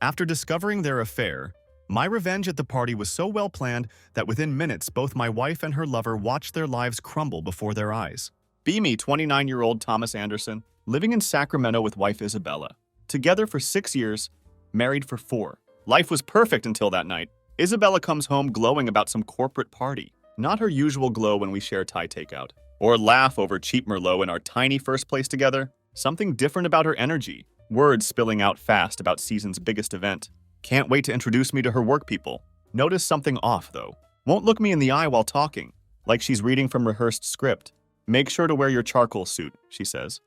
After discovering their affair, my revenge at the party was so well planned that within minutes both my wife and her lover watched their lives crumble before their eyes. Be me, 29-year-old Thomas Anderson, living in Sacramento with wife Isabella. Together for 6 years, married for 4. Life was perfect until that night. Isabella comes home glowing about some corporate party. Not her usual glow when we share Thai takeout. Or laugh over cheap Merlot in our tiny first place together. Something different about her energy. Words spilling out fast about season's biggest event. Can't wait to introduce me to her work people. Notice something off, though. Won't look me in the eye while talking, like she's reading from rehearsed script. Make sure to wear your charcoal suit, she says.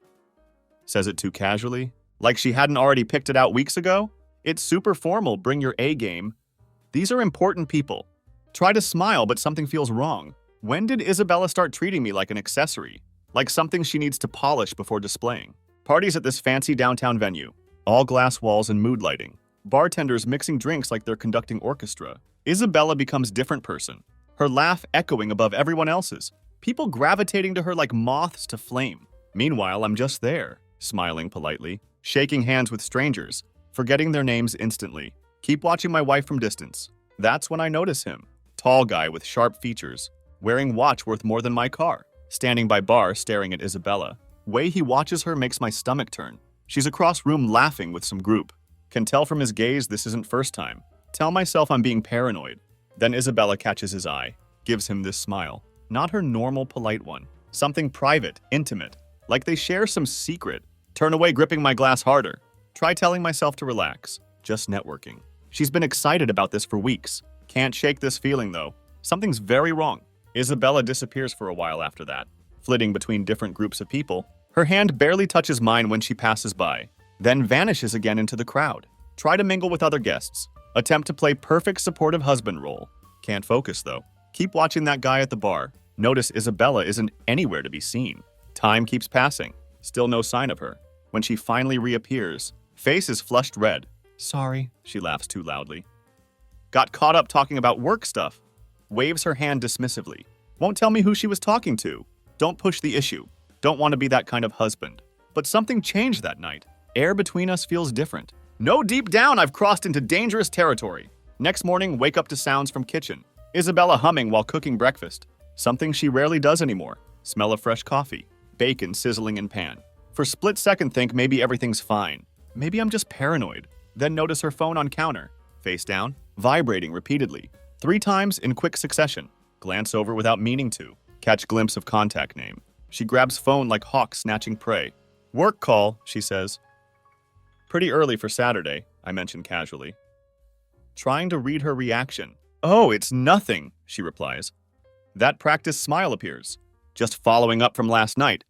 Says it too casually, like she hadn't already picked it out weeks ago. It's super formal, bring your A game. These are important people. Try to smile, but something feels wrong. When did Isabella start treating me like an accessory? Like something she needs to polish before displaying? Parties at this fancy downtown venue. All glass walls and mood lighting. Bartenders mixing drinks like they're conducting orchestra. Isabella becomes different person. Her laugh echoing above everyone else's. People gravitating to her like moths to flame. Meanwhile, I'm just there, smiling politely, shaking hands with strangers, forgetting their names instantly. Keep watching my wife from distance. That's when I notice him. Tall guy with sharp features, wearing watch worth more than my car. Standing by bar, staring at Isabella. Way he watches her makes my stomach turn. She's across room laughing with some group. Can tell from his gaze this isn't first time. Tell myself I'm being paranoid. Then Isabella catches his eye, gives him this smile. Not her normal polite one. Something private, intimate. Like they share some secret. Turn away, gripping my glass harder. Try telling myself to relax. Just networking. She's been excited about this for weeks. Can't shake this feeling though. Something's very wrong. Isabella disappears for a while after that, flitting between different groups of people. Her hand barely touches mine when she passes by, then vanishes again into the crowd. Try to mingle with other guests. Attempt to play perfect supportive husband role. Can't focus though. Keep watching that guy at the bar. Notice Isabella isn't anywhere to be seen. Time keeps passing. Still no sign of her. When she finally reappears, face is flushed red. Sorry, she laughs too loudly. Got caught up talking about work stuff. Waves her hand dismissively. Won't tell me who she was talking to. Don't push the issue. Don't want to be that kind of husband. But something changed that night. Air between us feels different. No, deep down, I've crossed into dangerous territory. Next morning, wake up to sounds from kitchen. Isabella humming while cooking breakfast. Something she rarely does anymore. Smell of fresh coffee. Bacon sizzling in pan. For split second think maybe everything's fine. Maybe I'm just paranoid. Then notice her phone on counter. Face down, vibrating repeatedly. 3 times in quick succession. Glance over without meaning to. Catch glimpse of contact name. She grabs phone like hawk snatching prey. Work call, she says. Pretty early for Saturday, I mention casually. Trying to read her reaction. Oh, it's nothing, she replies. That practiced smile appears. Just following up from last night.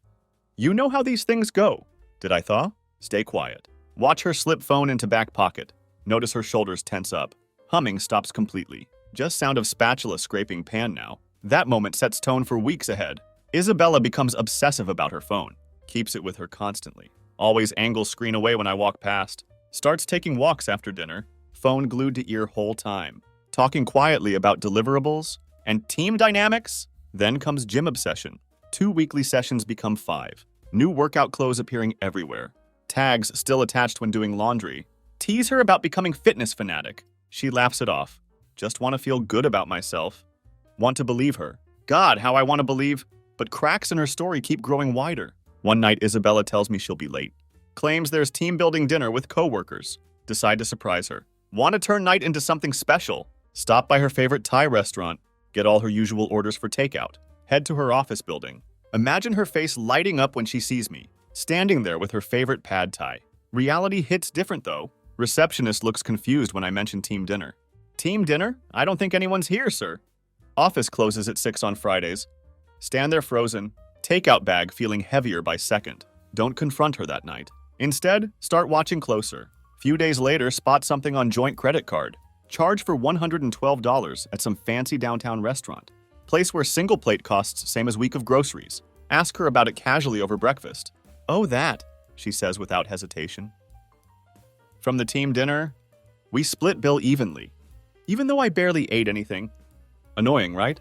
You know how these things go. Did I thaw? Stay quiet. Watch her slip phone into back pocket. Notice her shoulders tense up. Humming stops completely. Just sound of spatula scraping pan now. That moment sets tone for weeks ahead. Isabella becomes obsessive about her phone. Keeps it with her constantly. Always angles screen away when I walk past. Starts taking walks after dinner. Phone glued to ear whole time. Talking quietly about deliverables and team dynamics. Then comes gym obsession. 2 weekly sessions become 5. New workout clothes appearing everywhere. Tags still attached when doing laundry. Tease her about becoming fitness fanatic. She laughs it off. Just want to feel good about myself. Want to believe her. God, how I want to believe. But cracks in her story keep growing wider. One night, Isabella tells me she'll be late. Claims there's team-building dinner with co-workers. Decide to surprise her. Want to turn night into something special. Stop by her favorite Thai restaurant. Get all her usual orders for takeout. Head to her office building. Imagine her face lighting up when she sees me. Standing there with her favorite pad Thai. Reality hits different though. Receptionist looks confused when I mention team dinner. Team dinner? I don't think anyone's here, sir. Office closes at 6 on Fridays. Stand there frozen. Takeout bag feeling heavier by second. Don't confront her that night. Instead, start watching closer. Few days later, spot something on joint credit card. Charge for $112 at some fancy downtown restaurant. Place where single plate costs same as week of groceries. Ask her about it casually over breakfast. Oh, that, she says without hesitation. From the team dinner, we split bill evenly, even though I barely ate anything. Annoying, right?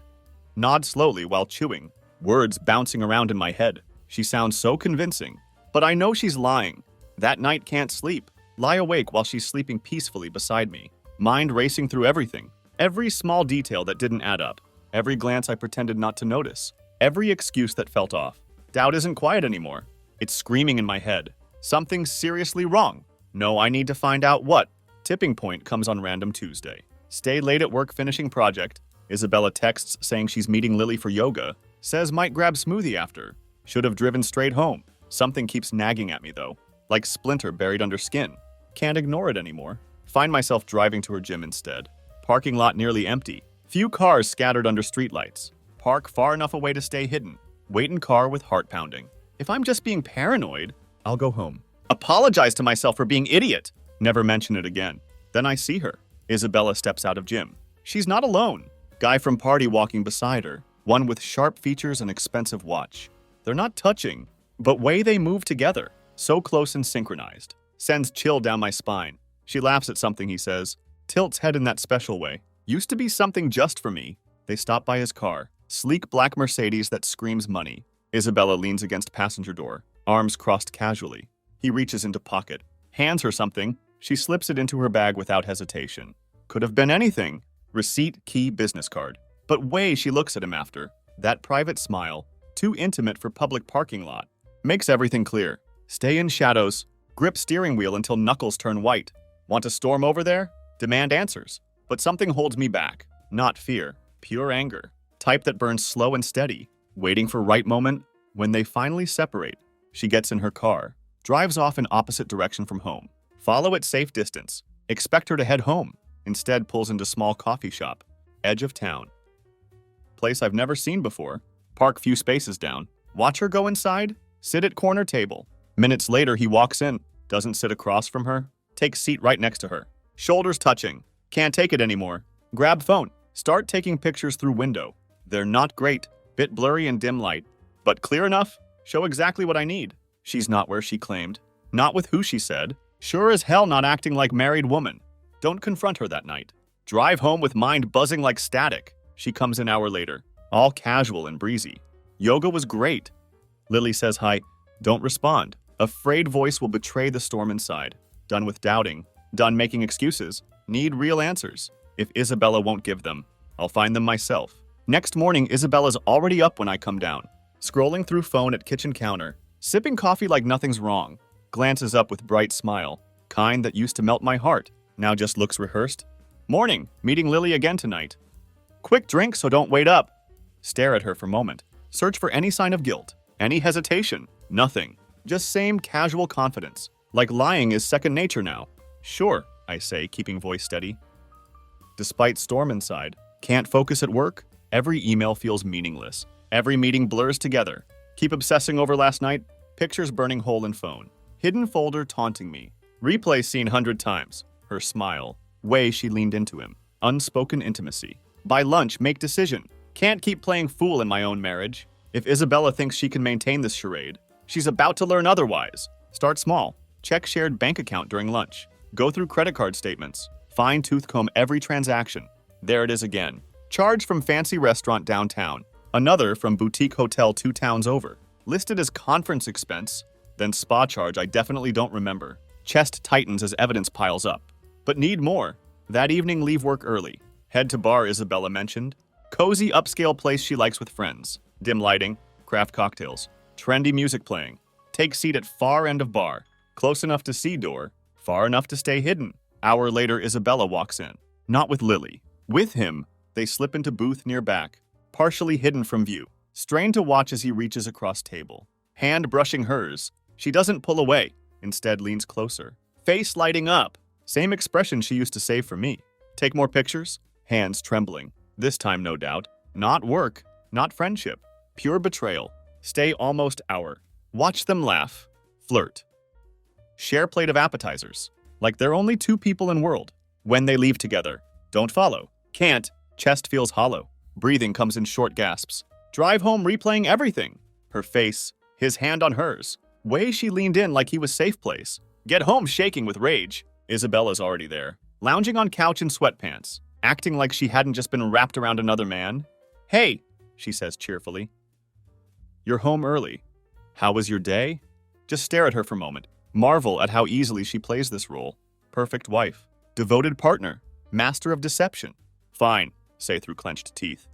Nod slowly while chewing, words bouncing around in my head. She sounds so convincing, but I know she's lying. That night can't sleep. Lie awake while she's sleeping peacefully beside me, mind racing through everything. Every small detail that didn't add up. Every glance I pretended not to notice. Every excuse that felt off. Doubt isn't quiet anymore. It's screaming in my head. Something's seriously wrong. No, I need to find out what. Tipping point comes on random Tuesday. Stay late at work finishing project. Isabella texts saying she's meeting Lily for yoga. Says might grab smoothie after. Should have driven straight home. Something keeps nagging at me though. Like splinter buried under skin. Can't ignore it anymore. Find myself driving to her gym instead. Parking lot nearly empty. Few cars scattered under streetlights. Park far enough away to stay hidden. Wait in car with heart pounding. If I'm just being paranoid, I'll go home. Apologize to myself for being idiot. Never mention it again. Then I see her. Isabella steps out of gym. She's not alone. Guy from party walking beside her. One with sharp features and expensive watch. They're not touching, but way they move together. So close and synchronized. Sends chill down my spine. She laughs at something he says. Tilts head in that special way. Used to be something just for me. They stop by his car. Sleek black Mercedes that screams money. Isabella leans against passenger door. Arms crossed casually. He reaches into pocket. Hands her something. She slips it into her bag without hesitation. Could have been anything. Receipt, key, business card. But way she looks at him after. That private smile. Too intimate for public parking lot. Makes everything clear. Stay in shadows. Grip steering wheel until knuckles turn white. Want to storm over there? Demand answers. But something holds me back. Not fear. Pure anger. Type that burns slow and steady. Waiting for right moment. When they finally separate, she gets in her car. Drives off in opposite direction from home. Follow at safe distance. Expect her to head home. Instead pulls into small coffee shop. Edge of town. Place I've never seen before. Park few spaces down. Watch her go inside. Sit at corner table. Minutes later he walks in. Doesn't sit across from her. Takes seat right next to her. Shoulders touching. Can't take it anymore. Grab phone. Start taking pictures through window. They're not great. Bit blurry and dim light. But clear enough. Show exactly what I need. She's not where she claimed. Not with who she said. Sure as hell not acting like married woman. Don't confront her that night. Drive home with mind buzzing like static. She comes an hour later. All casual and breezy. Yoga was great. Lily says hi. Don't respond. Afraid voice will betray the storm inside. Done with doubting. Done making excuses. Need real answers. If Isabella won't give them, I'll find them myself. Next morning, Isabella's already up when I come down. Scrolling through phone at kitchen counter. Sipping coffee like nothing's wrong. Glances up with bright smile. Kind that used to melt my heart. Now just looks rehearsed. Morning. Meeting Lily again tonight. Quick drink so don't wait up. Stare at her for a moment. Search for any sign of guilt. Any hesitation. Nothing. Just same casual confidence. Like lying is second nature now. Sure, I say, keeping voice steady. Despite storm inside. Can't focus at work? Every email feels meaningless. Every meeting blurs together. Keep obsessing over last night. Pictures burning hole in phone. Hidden folder taunting me. Replay seen 100 times. Her smile. Way she leaned into him. Unspoken intimacy. By lunch, make decision. Can't keep playing fool in my own marriage. If Isabella thinks she can maintain this charade, she's about to learn otherwise. Start small. Check shared bank account during lunch. Go through credit card statements. Fine-tooth comb every transaction. There it is again. Charge from fancy restaurant downtown. Another from boutique hotel 2 towns over. Listed as conference expense. Then spa charge I definitely don't remember. Chest tightens as evidence piles up. But need more. That evening leave work early. Head to bar Isabella mentioned. Cozy upscale place she likes with friends. Dim lighting. Craft cocktails. Trendy music playing. Take seat at far end of bar. Close enough to see door. Far enough to stay hidden. Hour later Isabella walks in. Not with Lily. With him. They slip into booth near back. Partially hidden from view. Strain to watch as he reaches across table. Hand brushing hers. She doesn't pull away. Instead leans closer. Face lighting up. Same expression she used to save for me. Take more pictures? Hands trembling. This time no doubt. Not work. Not friendship. Pure betrayal. Stay almost hour. Watch them laugh. Flirt. Share plate of appetizers. Like they're only 2 people in world. When they leave together. Don't follow. Can't. Chest feels hollow. Breathing comes in short gasps. Drive home replaying everything. Her face. His hand on hers. Way she leaned in like he was safe place. Get home shaking with rage. Isabella's already there. Lounging on couch in sweatpants. Acting like she hadn't just been wrapped around another man. Hey, she says cheerfully. You're home early. How was your day? Just stare at her for a moment. Marvel at how easily she plays this role. Perfect wife. Devoted partner. Master of deception. Fine, say through clenched teeth.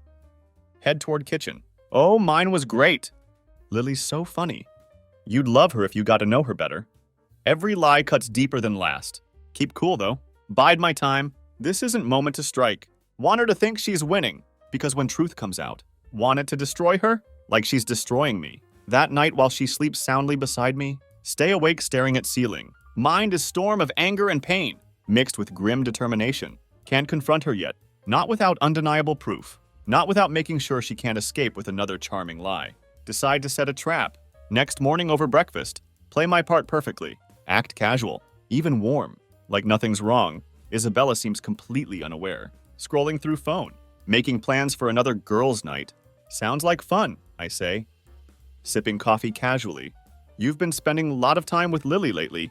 Head toward kitchen. Oh, mine was great. Lily's so funny. You'd love her if you got to know her better. Every lie cuts deeper than last. Keep cool, though. Bide my time. This isn't moment to strike. Want her to think she's winning, because when truth comes out, want it to destroy her? Like she's destroying me. That night while she sleeps soundly beside me, stay awake staring at ceiling. Mind is storm of anger and pain, mixed with grim determination. Can't confront her yet. Not without undeniable proof. Not without making sure she can't escape with another charming lie. Decide to set a trap. Next morning over breakfast. Play my part perfectly. Act casual. Even warm. Like nothing's wrong. Isabella seems completely unaware. Scrolling through phone. Making plans for another girls' night. Sounds like fun, I say. Sipping coffee casually. You've been spending a lot of time with Lily lately.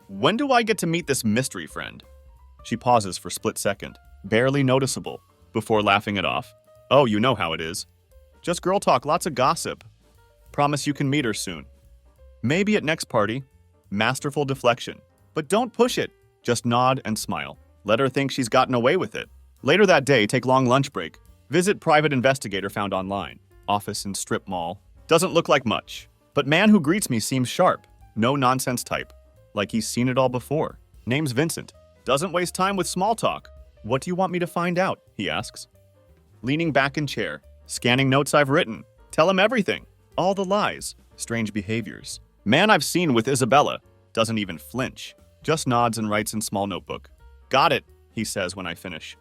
When do I get to meet this mystery friend? She pauses for a split second, barely noticeable, before laughing it off. Oh, you know how it is. Just girl talk, lots of gossip. Promise you can meet her soon. Maybe at next party. Masterful deflection. But don't push it. Just nod and smile. Let her think she's gotten away with it. Later that day, take long lunch break. Visit private investigator found online. Office in strip mall. Doesn't look like much. But man who greets me seems sharp. No nonsense type. Like he's seen it all before. Name's Vincent. Doesn't waste time with small talk. What do you want me to find out? He asks. Leaning back in chair. Scanning notes I've written. Tell him everything. All the lies. Strange behaviors. Man I've seen with Isabella. Doesn't even flinch. Just nods and writes in small notebook. Got it, he says when I finish.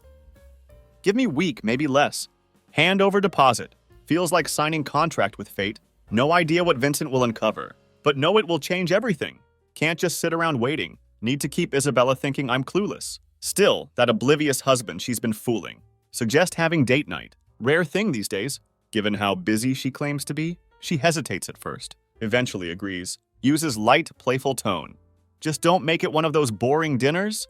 Give me week, maybe less. Hand over deposit. Feels like signing contract with fate. No idea what Vincent will uncover, but know it will change everything. Can't just sit around waiting. Need to keep Isabella thinking I'm clueless. Still, that oblivious husband she's been fooling. Suggest having date night. Rare thing these days. Given how busy she claims to be, she hesitates at first. Eventually agrees. Uses light, playful tone. Just don't make it one of those boring dinners.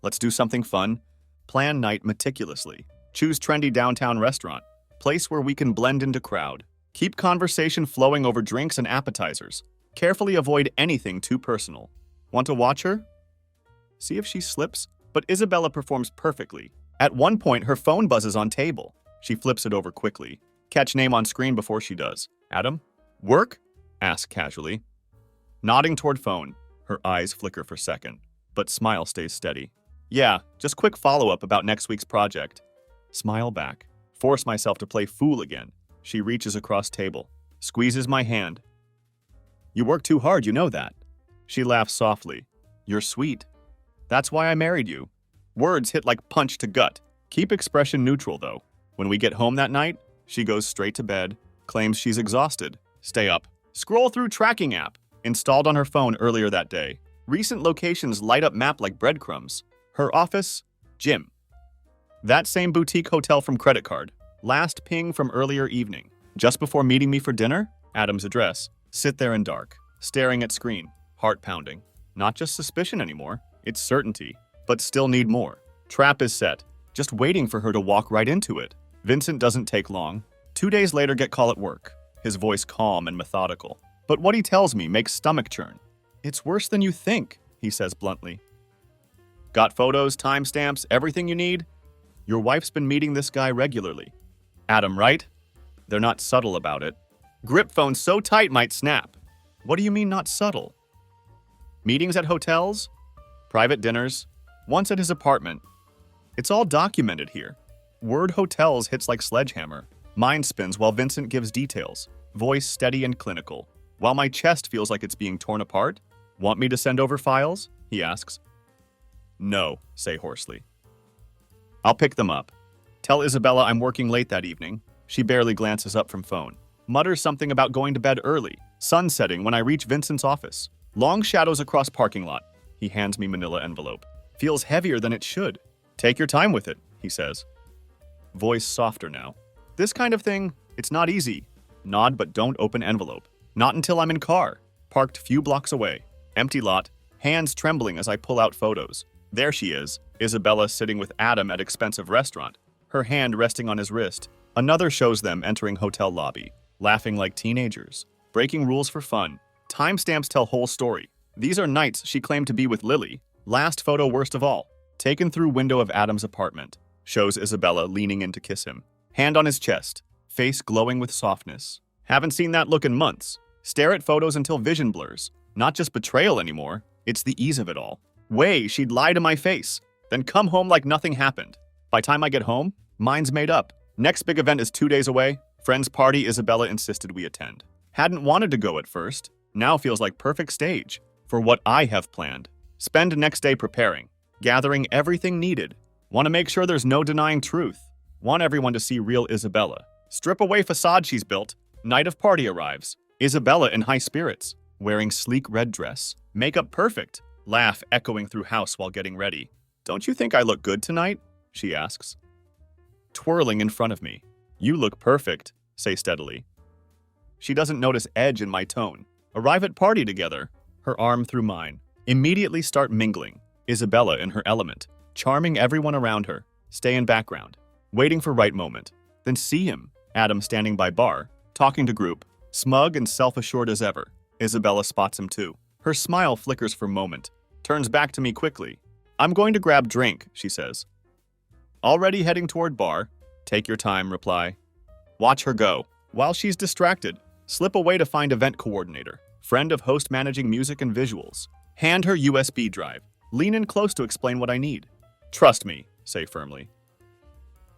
Let's do something fun. Plan night meticulously. Choose trendy downtown restaurant. Place where we can blend into crowd. Keep conversation flowing over drinks and appetizers. Carefully avoid anything too personal. Want to watch her? See if she slips? But Isabella performs perfectly. At one point, her phone buzzes on table. She flips it over quickly. Catch name on screen before she does. Adam? Work? Ask casually. Nodding toward phone. Her eyes flicker for a second, but smile stays steady. Yeah, just quick follow-up about next week's project. Smile back. Force myself to play fool again. She reaches across table. Squeezes my hand. You work too hard, you know that. She laughs softly. You're sweet. That's why I married you. Words hit like punch to gut. Keep expression neutral, though. When we get home that night, she goes straight to bed, claims she's exhausted. Stay up. Scroll through tracking app. Installed on her phone earlier that day. Recent locations light up map like breadcrumbs. Her office, gym. That same boutique hotel from credit card. Last ping from earlier evening. Just before meeting me for dinner, Adam's address. Sit there in dark, staring at screen, heart pounding. Not just suspicion anymore, it's certainty. But still need more. Trap is set, just waiting for her to walk right into it. Vincent doesn't take long. 2 days later, get call at work. His voice calm and methodical. But what he tells me makes stomach churn. It's worse than you think, he says bluntly. Got photos, timestamps, everything you need? Your wife's been meeting this guy regularly. Adam, right? They're not subtle about it. Grip phone so tight might snap. What do you mean not subtle? Meetings at hotels? Private dinners? Once at his apartment. It's all documented here. Word hotels hits like sledgehammer. Mind spins while Vincent gives details. Voice steady and clinical. While my chest feels like it's being torn apart. Want me to send over files? He asks. No, say hoarsely. I'll pick them up. Tell Isabella I'm working late that evening. She barely glances up from phone. Mutters something about going to bed early. Sun setting when I reach Vincent's office. Long shadows across parking lot. He hands me manila envelope. Feels heavier than it should. Take your time with it, he says. Voice softer now. This kind of thing, it's not easy. Nod but don't open envelope. Not until I'm in car. Parked few blocks away. Empty lot. Hands trembling as I pull out photos. There she is, Isabella sitting with Adam at expensive restaurant. Her hand resting on his wrist. Another shows them entering hotel lobby. Laughing like teenagers. Breaking rules for fun. Timestamps tell whole story. These are nights she claimed to be with Lily. Last photo worst of all. Taken through window of Adam's apartment. Shows Isabella leaning in to kiss him. Hand on his chest. Face glowing with softness. Haven't seen that look in months. Stare at photos until vision blurs. Not just betrayal anymore. It's the ease of it all. Way she'd lie to my face. Then come home like nothing happened. By time I get home, mind's made up. Next big event is 2 days away. Friend's party Isabella insisted we attend. Hadn't wanted to go at first. Now feels like perfect stage for what I have planned. Spend next day preparing. Gathering everything needed. Want to make sure there's no denying truth. Want everyone to see real Isabella. Strip away facade she's built. Night of party arrives. Isabella in high spirits. Wearing sleek red dress. Makeup perfect. Laugh echoing through house while getting ready. Don't you think I look good tonight? She asks. Twirling in front of me. You look perfect, say steadily. She doesn't notice edge in my tone. Arrive at party together. Her arm through mine. Immediately start mingling. Isabella in her element. Charming everyone around her. Stay in background. Waiting for right moment. Then see him. Adam standing by bar. Talking to group. Smug and self-assured as ever. Isabella spots him too. Her smile flickers for a moment. Turns back to me quickly. I'm going to grab drink, she says. Already heading toward bar. Take your time, reply. Watch her go. While she's distracted, slip away to find event coordinator. Friend of host managing music and visuals. Hand her USB drive. Lean in close to explain what I need. Trust me, say firmly.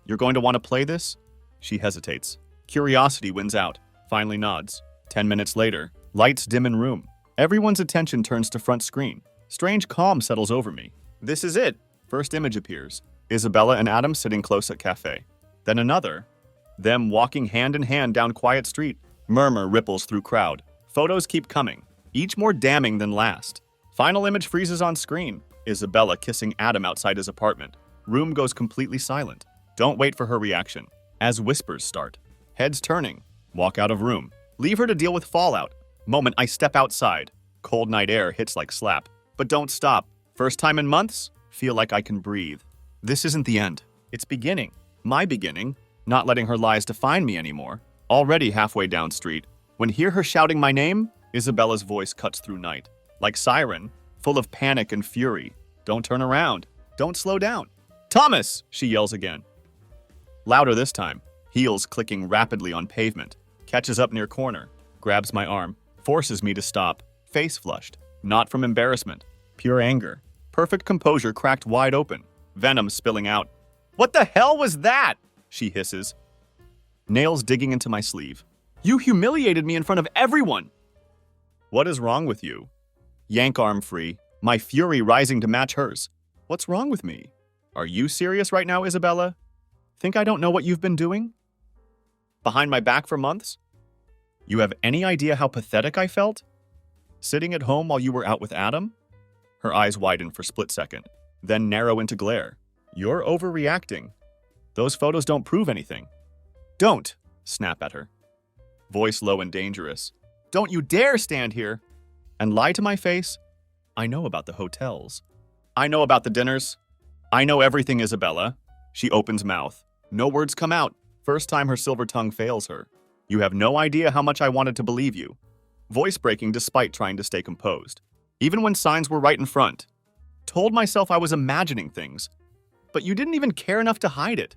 You're going to want to play this? She hesitates. Curiosity wins out. Finally nods. 10 minutes later, lights dim in room. Everyone's attention turns to front screen. Strange calm settles over me. This is it. First image appears. Isabella and Adam sitting close at cafe. Then another. Them walking hand in hand down quiet street. Murmur ripples through crowd. Photos keep coming, each more damning than last. Final image freezes on screen. Isabella kissing Adam outside his apartment. Room goes completely silent. Don't wait for her reaction. As whispers start. Heads turning. Walk out of room. Leave her to deal with fallout. Moment I step outside. Cold night air hits like slap. But don't stop. First time in months? Feel like I can breathe. This isn't the end. It's beginning. My beginning. Not letting her lies define me anymore. Already halfway down street. When hear her shouting my name, Isabella's voice cuts through night. Like siren, full of panic and fury. Don't turn around. Don't slow down. Thomas! She yells again. Louder this time. Heels clicking rapidly on pavement. Catches up near corner. Grabs my arm. Forces me to stop. Face flushed. Not from embarrassment. Pure anger. Perfect composure cracked wide open. Venom spilling out. What the hell was that? She hisses. Nails digging into my sleeve. You humiliated me in front of everyone. What is wrong with you? Yank arm free. My fury rising to match hers. What's wrong with me? Are you serious right now, Isabella? Think I don't know what you've been doing? Behind my back for months? You have any idea how pathetic I felt? Sitting at home while you were out with Adam? Her eyes widen for a split second, then narrow into glare. You're overreacting. Those photos don't prove anything. Don't, snap at her. Voice low and dangerous. Don't you dare stand here and lie to my face. I know about the hotels. I know about the dinners. I know everything, Isabella. She opens mouth. No words come out. First time her silver tongue fails her. You have no idea how much I wanted to believe you. Voice breaking despite trying to stay composed. Even when signs were right in front. Told myself I was imagining things. But you didn't even care enough to hide it.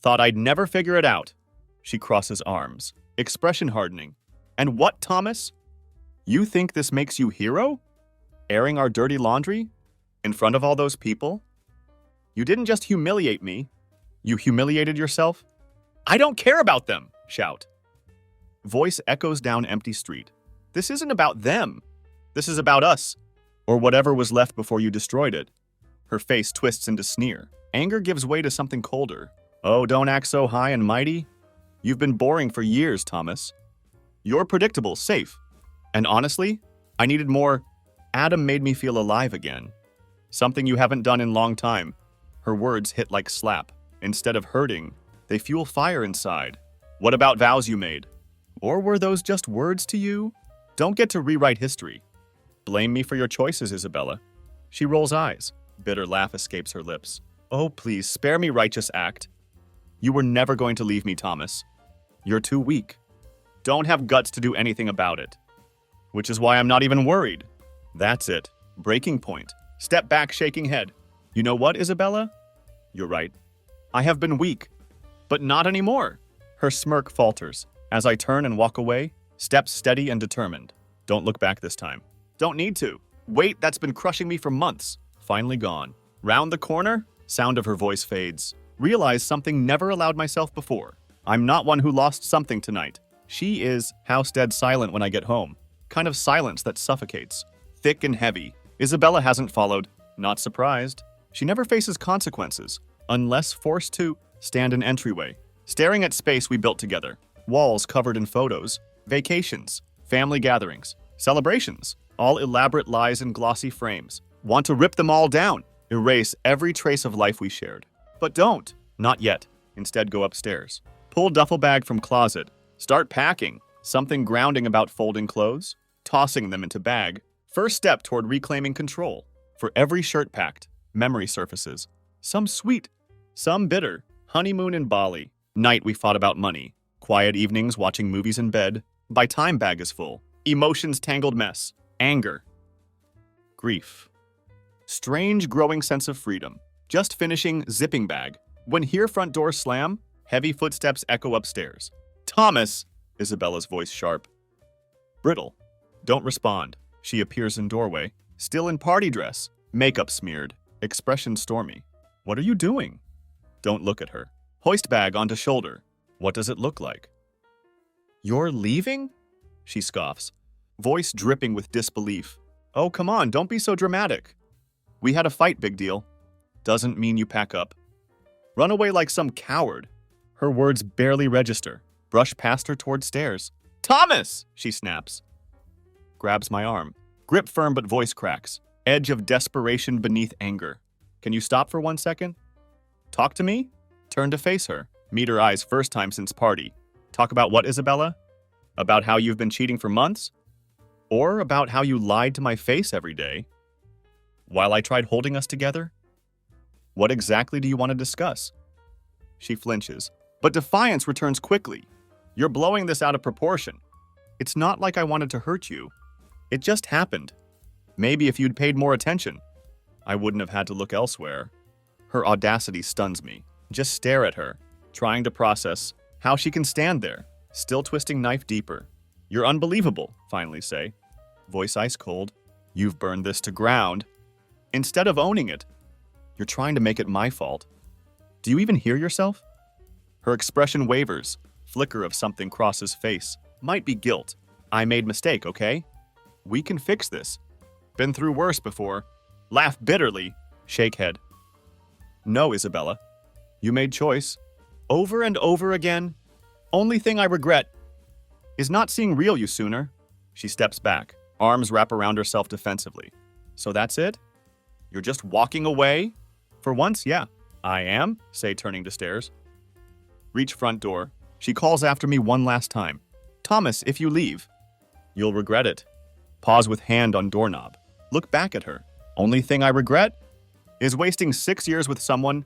Thought I'd never figure it out. She crosses arms. Expression hardening. And what, Thomas? You think this makes you hero? Airing our dirty laundry? In front of all those people? You didn't just humiliate me. You humiliated yourself? I don't care about them, shout. Voice echoes down empty street. This isn't about them. This is about us. Or whatever was left before you destroyed it. Her face twists into sneer. Anger gives way to something colder. Oh, don't act so high and mighty. You've been boring for years, Thomas. You're predictable, safe. And honestly, I needed more. Adam made me feel alive again. Something you haven't done in a long time. Her words hit like slap. Instead of hurting, they fuel fire inside. What about vows you made? Or were those just words to you? Don't get to rewrite history. Blame me for your choices, Isabella. She rolls eyes. Bitter laugh escapes her lips. Oh, please, spare me, righteous act. You were never going to leave me, Thomas. You're too weak. Don't have guts to do anything about it. Which is why I'm not even worried. That's it. Breaking point. Step back, shaking head. You know what, Isabella? You're right. I have been weak. But not anymore. Her smirk falters. As I turn and walk away, steps steady and determined. Don't look back this time. Don't need to. Weight that's been crushing me for months. Finally gone. Round the corner, sound of her voice fades. Realize something never allowed myself before. I'm not one who lost something tonight. She is house dead silent when I get home. Kind of silence that suffocates. Thick and heavy. Isabella hasn't followed. Not surprised. She never faces consequences, unless forced to stand in entryway, staring at space we built together. Walls covered in photos, vacations, family gatherings, celebrations, all elaborate lies in glossy frames. Want to rip them all down, erase every trace of life we shared. But don't. Not yet. Instead, go upstairs. Pull duffel bag from closet. Start packing. Something grounding about folding clothes. Tossing them into bag. First step toward reclaiming control. For every shirt packed, memory surfaces. Some sweet, some bitter. Honeymoon in Bali. Night we fought about money. Quiet evenings watching movies in bed. By time bag is full. Emotions tangled mess. Anger. Grief. Strange growing sense of freedom. Just finishing zipping bag. When hear front door slam, heavy footsteps echo upstairs. Thomas! Isabella's voice sharp. Brittle. Don't respond. She appears in doorway. Still in party dress. Makeup smeared. Expression stormy. What are you doing? Don't look at her. Hoist bag onto shoulder. What does it look like? You're leaving? She scoffs. Voice dripping with disbelief. Oh, come on, don't be so dramatic. We had a fight, big deal. Doesn't mean you pack up. Run away like some coward. Her words barely register. Brush past her toward stairs. Thomas! She snaps. Grabs my arm. Grip firm but voice cracks. Edge of desperation beneath anger. Can you stop for 1 second? Talk to me? Turn to face her. Meet her eyes first time since party. Talk about what, Isabella? About how you've been cheating for months? Or about how you lied to my face every day? While I tried holding us together? What exactly do you want to discuss? She flinches, but defiance returns quickly. You're blowing this out of proportion. It's not like I wanted to hurt you. It just happened. Maybe if you'd paid more attention, I wouldn't have had to look elsewhere. Her audacity stuns me. Just stare at her, trying to process how she can stand there, still twisting knife deeper. You're unbelievable, finally say. Voice ice cold. You've burned this to ground. Instead of owning it, you're trying to make it my fault. Do you even hear yourself? Her expression wavers. Flicker of something crosses face. Might be guilt. I made mistake, okay? We can fix this. Been through worse before. Laugh bitterly. Shake head. No, Isabella. You made choice. Over and over again. Only thing I regret is not seeing real you sooner. She steps back. Arms wrap around herself defensively. So that's it? You're just walking away? For once, yeah. I am, say turning to stairs. Reach front door. She calls after me one last time. Thomas, if you leave, you'll regret it. Pause with hand on doorknob. Look back at her. Only thing I regret is wasting 6 years with someone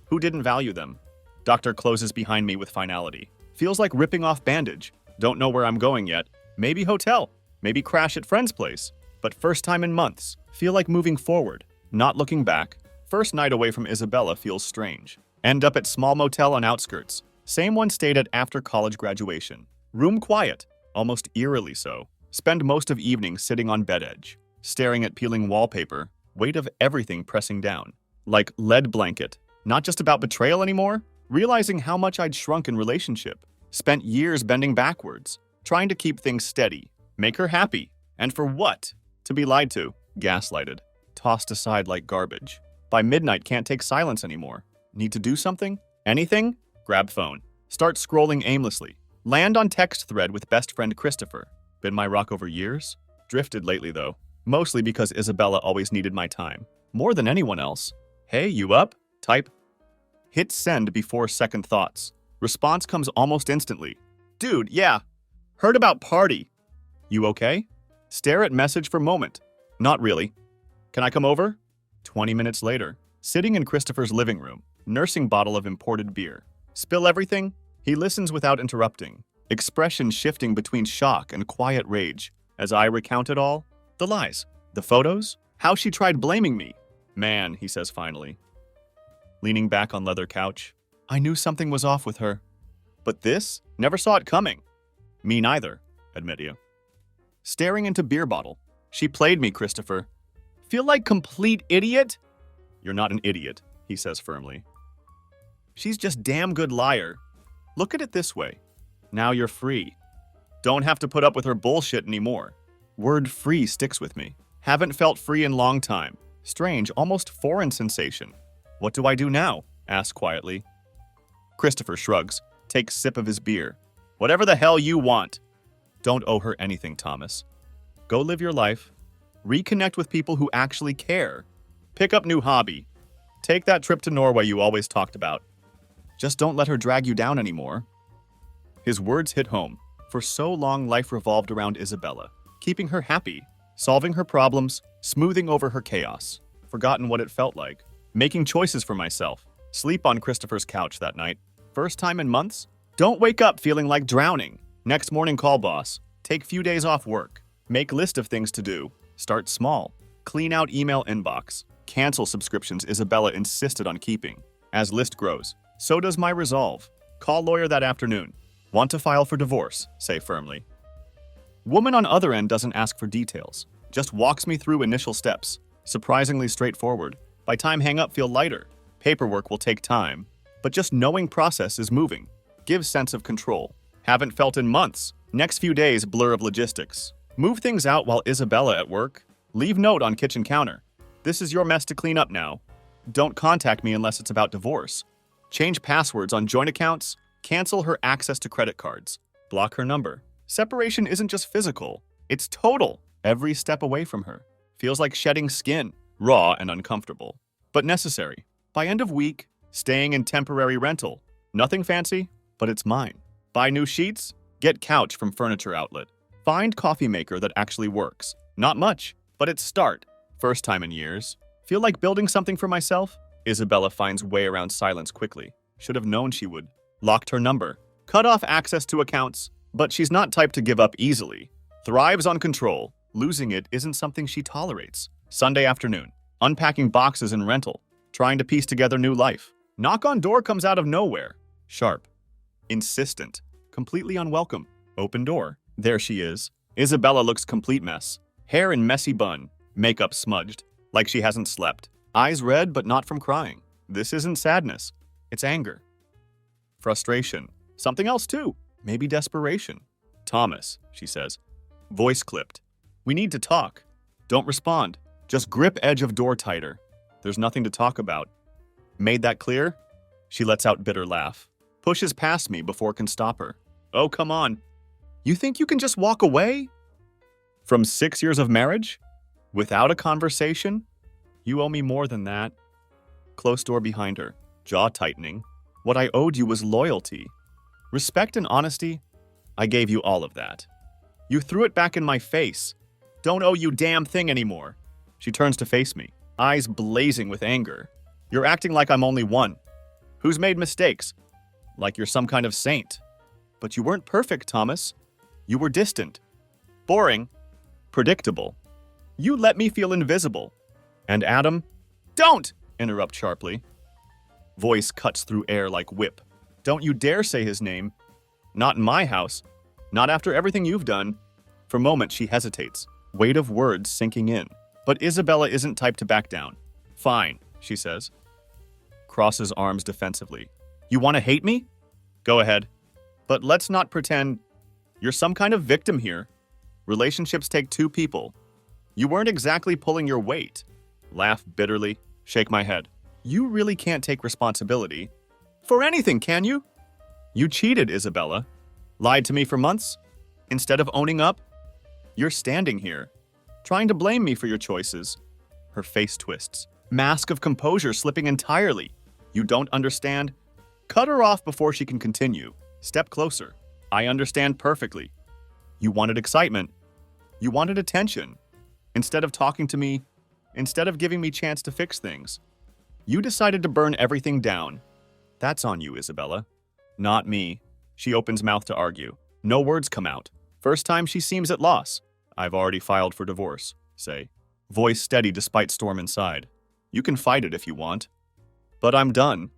who didn't value them. Doctor closes behind me with finality. Feels like ripping off bandage. Don't know where I'm going yet. Maybe hotel. Maybe crash at friend's place. But first time in months. Feel like moving forward. Not looking back. First night away from Isabella feels strange. End up at small motel on outskirts. Same one stayed at after college graduation. Room quiet. Almost eerily so. Spend most of evening sitting on bed edge. Staring at peeling wallpaper. Weight of everything pressing down. Like lead blanket. Not just about betrayal anymore. Realizing how much I'd shrunk in relationship. Spent years bending backwards. Trying to keep things steady. Make her happy. And for what? To be lied to. Gaslighted. Tossed aside like garbage. By midnight can't take silence anymore. Need to do something? Anything? Grab phone. Start scrolling aimlessly. Land on text thread with best friend Christopher. Been my rock over years? Drifted lately though. Mostly because Isabella always needed my time. More than anyone else. Hey, you up? Type. Hit send before second thoughts. Response comes almost instantly. Dude, yeah. Heard about party. You okay? Stare at message for moment. Not really. Can I come over? 20 minutes later. Sitting in Christopher's living room. Nursing bottle of imported beer. Spill everything? He listens without interrupting. Expression shifting between shock and quiet rage. As I recount it all. The lies. The photos? How she tried blaming me. Man, he says finally, leaning back on leather couch. I knew something was off with her. But this? Never saw it coming. Me neither, admit you. Staring into beer bottle. She played me, Christopher. Feel like complete idiot? You're not an idiot, he says firmly. She's just damn good liar. Look at it this way. Now you're free. Don't have to put up with her bullshit anymore. Word free sticks with me. Haven't felt free in long time. Strange, almost foreign sensation. What do I do now? Asks quietly. Christopher shrugs, takes sip of his beer. Whatever the hell you want. Don't owe her anything, Thomas. Go live your life. Reconnect with people who actually care. Pick up new hobby. Take that trip to Norway you always talked about. Just don't let her drag you down anymore. His words hit home. For so long, life revolved around Isabella, keeping her happy, solving her problems, smoothing over her chaos. Forgotten what it felt like. Making choices for myself. Sleep on Christopher's couch that night. First time in months? Don't wake up feeling like drowning. Next morning call boss. Take few days off work. Make list of things to do. Start small. Clean out email inbox. Cancel subscriptions Isabella insisted on keeping. As list grows, so does my resolve. Call lawyer that afternoon. Want to file for divorce, say firmly. Woman on other end doesn't ask for details. Just walks me through initial steps. Surprisingly straightforward. By time hang up feel lighter. Paperwork will take time. But just knowing process is moving. Gives sense of control. Haven't felt in months. Next few days blur of logistics. Move things out while Isabella at work. Leave note on kitchen counter. This is your mess to clean up now. Don't contact me unless it's about divorce. Change passwords on joint accounts. Cancel her access to credit cards. Block her number. Separation isn't just physical. It's total. Every step away from her. Feels like shedding skin. Raw and uncomfortable. But necessary. By end of week, staying in temporary rental. Nothing fancy, but it's mine. Buy new sheets. Get couch from furniture outlet. Find coffee maker that actually works. Not much, but it's start. First time in years. Feel like building something for myself? Isabella finds way around silence quickly. Should have known she would. Locked her number. Cut off access to accounts. But she's not type to give up easily. Thrives on control. Losing it isn't something she tolerates. Sunday afternoon. Unpacking boxes in rental. Trying to piece together new life. Knock on door comes out of nowhere. Sharp. Insistent. Completely unwelcome. Open door. There she is. Isabella looks complete mess. Hair in messy bun. Makeup smudged. Like she hasn't slept. Eyes red but not from crying. This isn't sadness. It's anger. Frustration. Something else too. Maybe desperation. Thomas, she says. Voice clipped. We need to talk. Don't respond. Just grip edge of door tighter. There's nothing to talk about. Made that clear? She lets out bitter laugh. Pushes past me before can stop her. Oh, come on. You think you can just walk away? From 6 years of marriage? Without a conversation? You owe me more than that. Closed door behind her, jaw tightening. What I owed you was loyalty. Respect and honesty, I gave you all of that. You threw it back in my face. Don't owe you damn thing anymore. She turns to face me, eyes blazing with anger. You're acting like I'm only one. Who's made mistakes? Like you're some kind of saint. But you weren't perfect, Thomas. You were distant. Boring. Predictable. You let me feel invisible. And Adam? Don't! Interrupt sharply. Voice cuts through air like whip. Don't you dare say his name. Not in my house. Not after everything you've done. For a moment, she hesitates, weight of words sinking in. But Isabella isn't type to back down. Fine, she says. Crosses arms defensively. You want to hate me? Go ahead. But let's not pretend you're some kind of victim here. Relationships take two people. You weren't exactly pulling your weight. Laugh bitterly, shake my head. You really can't take responsibility for anything, can you? You cheated, Isabella. Lied to me for months. Instead of owning up, you're standing here, trying to blame me for your choices. Her face twists. Mask of composure slipping entirely. You don't understand? Cut her off before she can continue. Step closer. I understand perfectly. You wanted excitement. You wanted attention. Instead of talking to me, instead of giving me chance to fix things, you decided to burn everything down. That's on you, Isabella. Not me. She opens mouth to argue. No words come out. First time she seems at loss. I've already filed for divorce, say. voice steady despite storm inside. You can fight it if you want. But I'm done.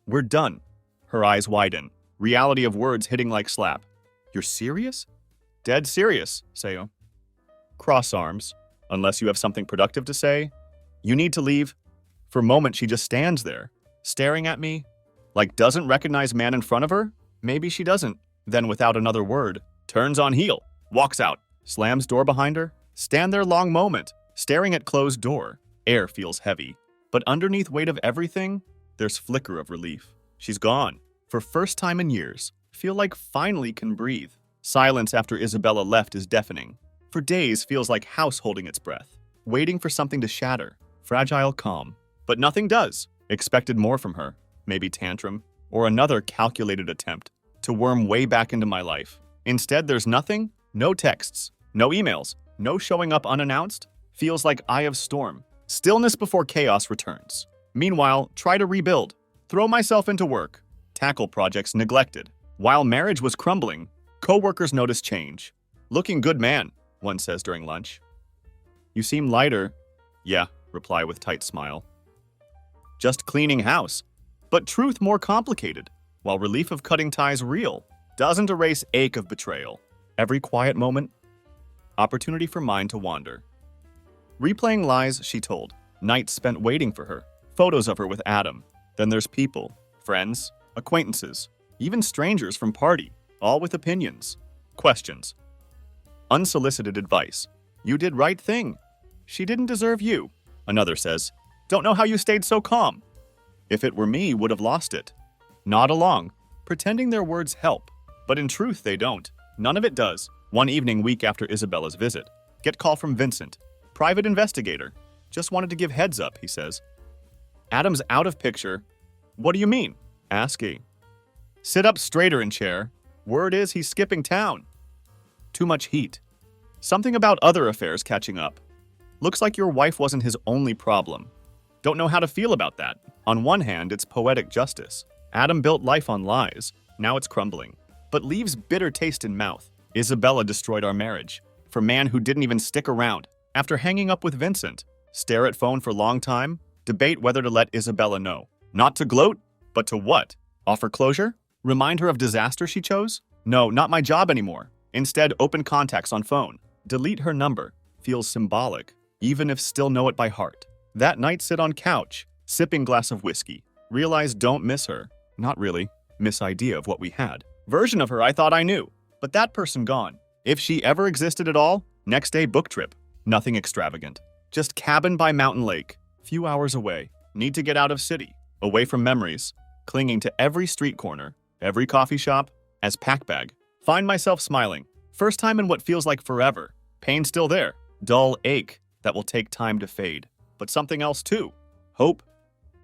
We're done. Her eyes widen, reality of words hitting like slap. You're serious? Dead serious, Seo. Cross arms, unless you have something productive to say. You need to leave. For a moment, she just stands there, staring at me, like doesn't recognize man in front of her. Maybe she doesn't. Then, without another word, turns on heel, walks out, slams door behind her. Stand there long moment, staring at closed door. Air feels heavy, but underneath weight of everything, there's flicker of relief. She's gone. For first time in years, feel like finally can breathe. Silence after Isabella left is deafening. For days feels like house holding its breath, waiting for something to shatter. Fragile calm. But nothing does. Expected more from her. Maybe tantrum, or another calculated attempt to worm way back into my life. Instead, there's nothing. No texts, no emails, no showing up unannounced. Feels like eye of storm. Stillness before chaos returns. Meanwhile, try to rebuild. Throw myself into work. Tackle projects neglected. While marriage was crumbling, co-workers notice change. Looking good, man, one says during lunch. You seem lighter. Yeah, reply with tight smile. Just cleaning house. But truth more complicated, while relief of cutting ties real. Doesn't erase ache of betrayal. Every quiet moment, opportunity for mind to wander. Replaying lies she told. Nights spent waiting for her. Photos of her with Adam. Then there's people, friends, acquaintances, even strangers from party, all with opinions, questions. Unsolicited advice. You did right thing. She didn't deserve you. Another says, don't know how you stayed so calm. If it were me, would have lost it. Nod along, pretending their words help. But in truth, they don't. None of it does. One evening week after Isabella's visit, get call from Vincent. Private investigator. Just wanted to give heads up, he says. Adam's out of picture. What do you mean? Ask E. Sit up straighter in chair. Word is he's skipping town. Too much heat. Something about other affairs catching up. Looks like your wife wasn't his only problem. Don't know how to feel about that. On one hand, it's poetic justice. Adam built life on lies. Now it's crumbling. But leaves bitter taste in mouth. Isabella destroyed our marriage. For man who didn't even stick around. After hanging up with Vincent. Stare at phone for long time. Debate whether to let Isabella know. Not to gloat, but to what? Offer closure? Remind her of disaster she chose? No, not my job anymore. Instead, open contacts on phone. Delete her number. Feels symbolic, even if still know it by heart. That night sit on couch, sipping glass of whiskey. Realize don't miss her. Not really. Miss idea of what we had. Version of her I thought I knew. But that person gone. If she ever existed at all, next day book trip. Nothing extravagant. Just cabin by mountain lake. Few hours away. Need to get out of city. Away from memories. Clinging to every street corner. Every coffee shop. As pack bag. Find myself smiling. First time in what feels like forever. Pain still there. Dull ache that will take time to fade. But something else too. Hope.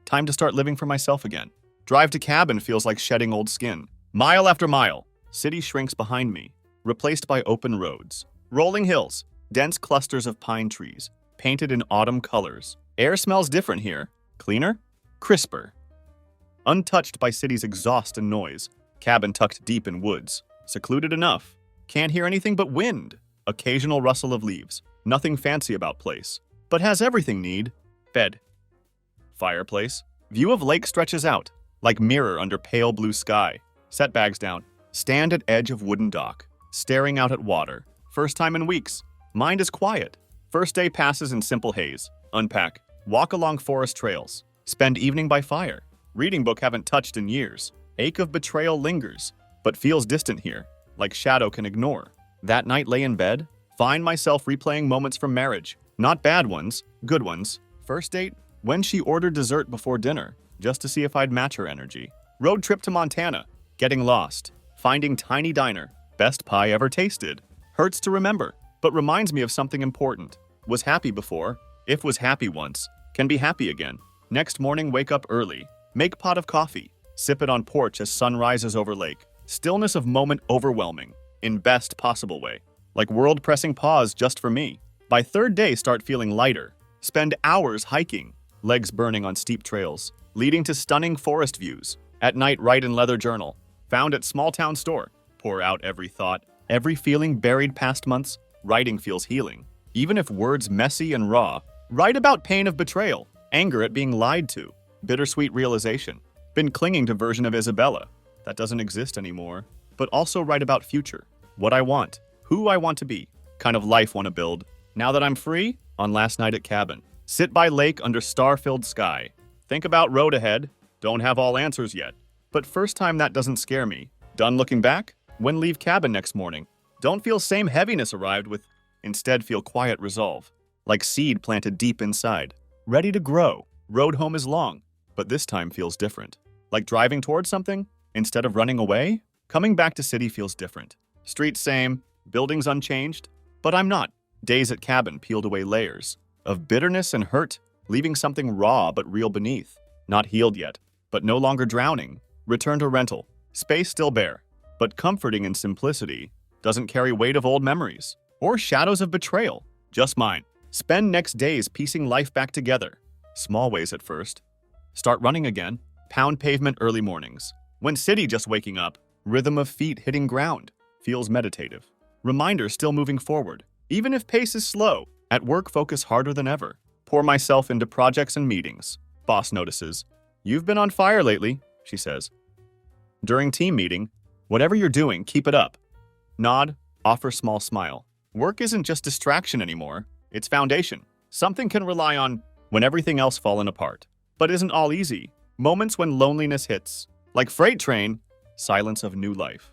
Time to start living for myself again. Drive to cabin feels like shedding old skin. Mile after mile. City shrinks behind me. Replaced by open roads. Rolling hills. Dense clusters of pine trees. Painted in autumn colors. Air smells different here. Cleaner? Crisper. Untouched by city's exhaust and noise. Cabin tucked deep in woods. Secluded enough. Can't hear anything but wind. Occasional rustle of leaves. Nothing fancy about place. But has everything need. Bed. Fireplace. View of lake stretches out. Like mirror under pale blue sky. Set bags down. Stand at edge of wooden dock. Staring out at water. First time in weeks. Mind is quiet. First day passes in simple haze. Unpack. Walk along forest trails. Spend evening by fire. Reading book haven't touched in years. Ache of betrayal lingers, but feels distant here, like shadow can ignore. That night lay in bed, find myself replaying moments from marriage. Not bad ones, good ones. First date, when she ordered dessert before dinner, just to see if I'd match her energy. Road trip to Montana, getting lost, finding tiny diner, best pie ever tasted. Hurts to remember, but reminds me of something important. Was happy before, if was happy once, can be happy again. Next morning wake up early, make pot of coffee. Sip it on porch as sun rises over lake. Stillness of moment overwhelming, in best possible way. Like world pressing pause just for me. By third day start feeling lighter. Spend hours hiking, legs burning on steep trails, leading to stunning forest views. At night write in leather journal, found at small town store. Pour out every thought, every feeling buried past months. Writing feels healing. Even if words messy and raw, write about pain of betrayal, anger at being lied to, bittersweet realization. Been clinging to version of Isabella. That doesn't exist anymore. But also write about future. What I want. Who I want to be. Kind of life want to build. Now that I'm free, on last night at cabin. Sit by lake under star-filled sky. Think about road ahead. Don't have all answers yet. But first time that doesn't scare me. Done looking back? When leave cabin next morning. Don't feel same heaviness arrived with. Instead feel quiet resolve. Like seed planted deep inside. Ready to grow. Road home is long. But this time feels different. Like driving towards something? Instead of running away? Coming back to city feels different. Streets same. Buildings unchanged. But I'm not. Days at cabin peeled away layers. Of bitterness and hurt. Leaving something raw but real beneath. Not healed yet. But no longer drowning. Return to rental. Space still bare. But comforting in simplicity. Doesn't carry weight of old memories. Or shadows of betrayal. Just mine. Spend next days piecing life back together. Small ways at first. Start running again. Pound pavement early mornings. When city just waking up. Rhythm of feet hitting ground. Feels meditative. Reminder still moving forward. Even if pace is slow. At work focus harder than ever. Pour myself into projects and meetings. Boss notices. You've been on fire lately, she says. During team meeting, whatever you're doing, keep it up. Nod, offer small smile. Work isn't just distraction anymore. It's foundation. Something can rely on when everything else fallen apart. But isn't all easy. Moments when loneliness hits. Like freight train, silence of new life.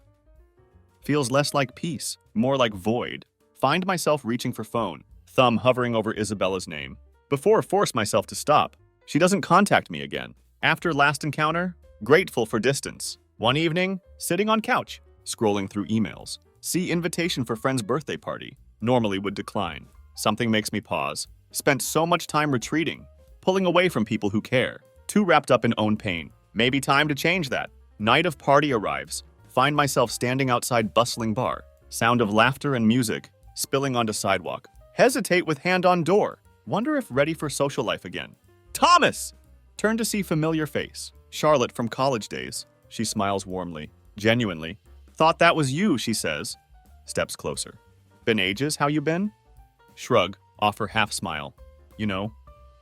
Feels less like peace, more like void. Find myself reaching for phone, thumb hovering over Isabella's name. Before force myself to stop. She doesn't contact me again. After last encounter, grateful for distance. One evening, sitting on couch, scrolling through emails. See invitation for friend's birthday party. Normally would decline. Something makes me pause. Spent so much time retreating, pulling away from people who care. Too wrapped up in own pain. Maybe time to change that. Night of party arrives. Find myself standing outside bustling bar. Sound of laughter and music, spilling onto sidewalk. Hesitate with hand on door. Wonder if ready for social life again. Thomas! Turn to see familiar face. Charlotte from college days. She smiles warmly, genuinely. Thought that was you, she says. Steps closer. Been ages, how you been? Shrug, offer half smile. You know,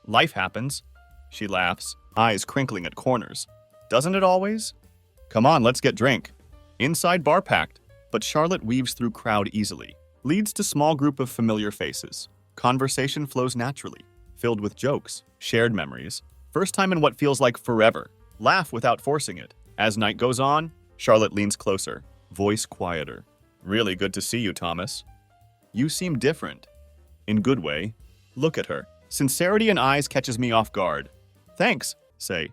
life happens. She laughs, eyes crinkling at corners. Doesn't it always? Come on, let's get drink. Inside bar packed, but Charlotte weaves through crowd easily. Leads to small group of familiar faces. Conversation flows naturally, filled with jokes, shared memories. First time in what feels like forever. Laugh without forcing it. As night goes on, Charlotte leans closer, voice quieter. Really good to see you, Thomas. You seem different. In good way. Look at her. Sincerity in eyes catches me off guard. Thanks, say.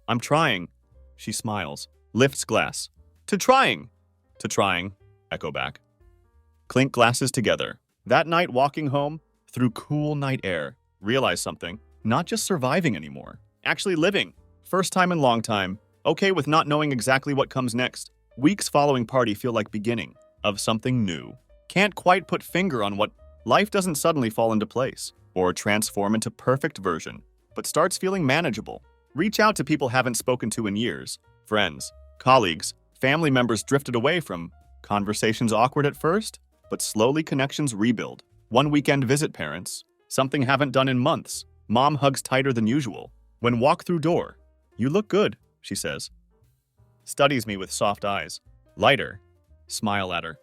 I'm trying. She smiles, lifts glass. To trying, echo back. Clink glasses together. That night walking home, through cool night air, realize something. Not just surviving anymore. Actually living. First time in long time. Okay with not knowing exactly what comes next. Weeks following party feel like beginning of something new. Can't quite put finger on what. Life doesn't suddenly fall into place or transform into perfect version, but starts feeling manageable. Reach out to people haven't spoken to in years. Friends, colleagues, family members drifted away from. Conversations awkward at first, but slowly connections rebuild. One weekend visit parents. Something haven't done in months. Mom hugs tighter than usual. When walk through door. You look good, she says. Studies me with soft eyes. Lighter. Smile at her.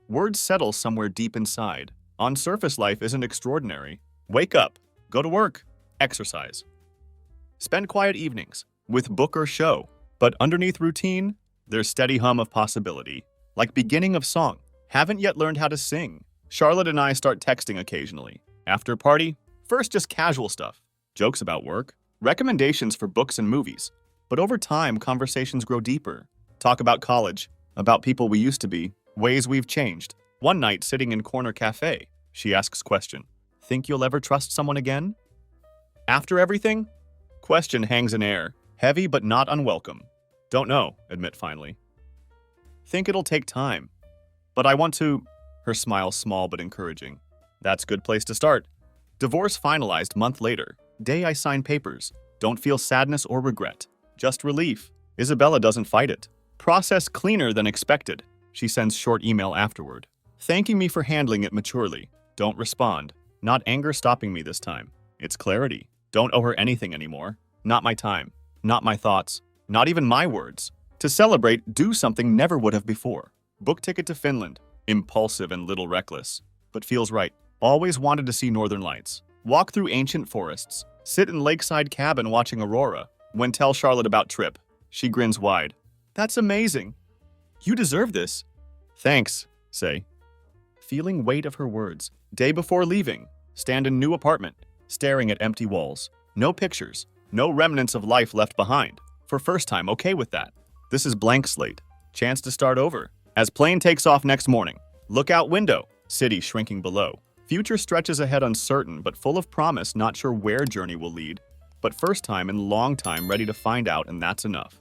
Words settle somewhere deep inside. On surface life isn't extraordinary. Wake up. Go to work. Exercise. Spend quiet evenings. With book or show. But underneath routine, there's steady hum of possibility. Like beginning of song. Haven't yet learned how to sing. Charlotte and I start texting occasionally. After party, first just casual stuff. Jokes about work. Recommendations for books and movies. But over time, conversations grow deeper. Talk about college. About people we used to be. Ways we've changed. One night, sitting in corner cafe, she asks question. Think you'll ever trust someone again? After everything? Question hangs in air. Heavy but not unwelcome. Don't know, admit finally. Think it'll take time. But I want to. Her smile small but encouraging. That's good place to start. Divorce finalized month later. Day I sign papers. Don't feel sadness or regret. Just relief. Isabella doesn't fight it. Process cleaner than expected. She sends short email afterward. Thanking me for handling it maturely. Don't respond. Not anger stopping me this time. It's clarity. Don't owe her anything anymore. Not my time. Not my thoughts. Not even my words. To celebrate, do something never would have before. Book ticket to Finland. Impulsive and little reckless. But feels right. Always wanted to see northern lights. Walk through ancient forests. Sit in lakeside cabin watching aurora. When tell Charlotte about trip. She grins wide. That's amazing. You deserve this. Thanks, say. Feeling weight of her words. Day before leaving. Stand in new apartment. Staring at empty walls. No pictures. No remnants of life left behind. For first time, okay with that. This is blank slate. Chance to start over. As plane takes off next morning. Look out window. City shrinking below. Future stretches ahead uncertain, but full of promise, not sure where journey will lead. But first time in long time ready to find out, and that's enough.